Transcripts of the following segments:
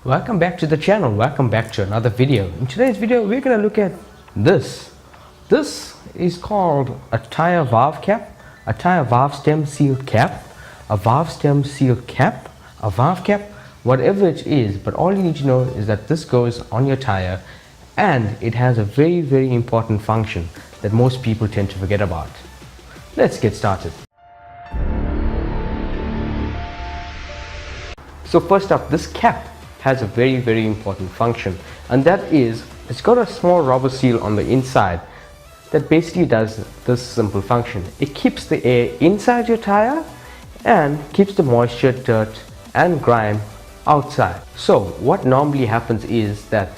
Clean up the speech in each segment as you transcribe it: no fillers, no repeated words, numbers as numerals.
Welcome back to the channel. Welcome back to another video. In today's video we're going to look at this. This is called a tire valve cap, a tire valve stem seal cap, a valve stem seal cap, a valve cap, whatever it is. But all you need to know is that this goes on your tire and it has a very important function that most people tend to forget about. Let's get started. So first up, this cap has a very important function, and that is it's got a small rubber seal on the inside that basically does this simple function. It keeps the air inside your tire and keeps the moisture, dirt and grime outside. So what normally happens is that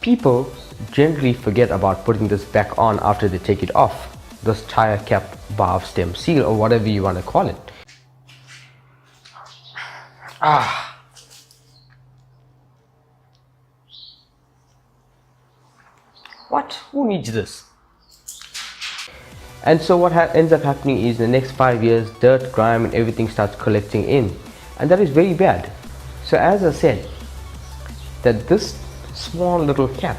people generally forget about putting this back on after they take it off, this tire cap valve stem seal or whatever you want to call it. What? Who needs this? And so what ends up happening is in the next 5 years, dirt, grime and everything starts collecting in, and that is very bad. So as I said, that this small little cap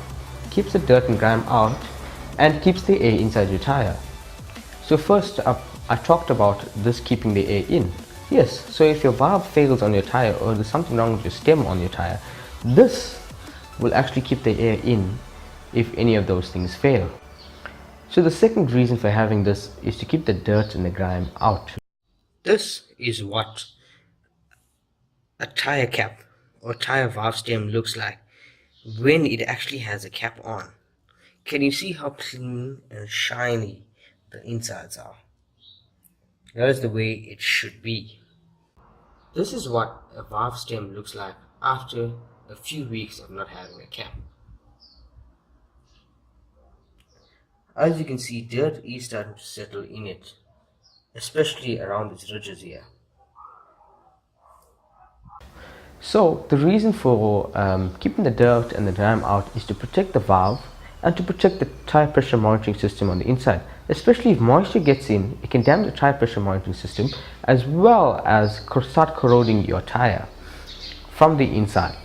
keeps the dirt and grime out and keeps the air inside your tire. So first up, I talked about this keeping the air in. Yes, so if your valve fails on your tire or there's something wrong with your stem on your tire, this will actually keep the air in if any of those things fail. So the second reason for having this is to keep the dirt and the grime out. This is what a tire cap or tire valve stem looks like when it actually has a cap on. Can you see how clean and shiny the insides are? That is the way it should be. This is what a valve stem looks like after a few weeks of not having a cap. As you can see, dirt is starting to settle in it, especially around these ridges here. So the reason for keeping the dirt and the grime out is to protect the valve and to protect the tire pressure monitoring system on the inside. Especially if moisture gets in, it can damage the tire pressure monitoring system as well as start corroding your tire from the inside.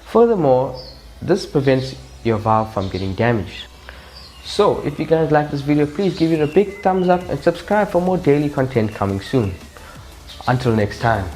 Furthermore, this prevents your valve from getting damaged. So if you guys like this video, please give it a big thumbs up and subscribe for more daily content coming soon. Until next time.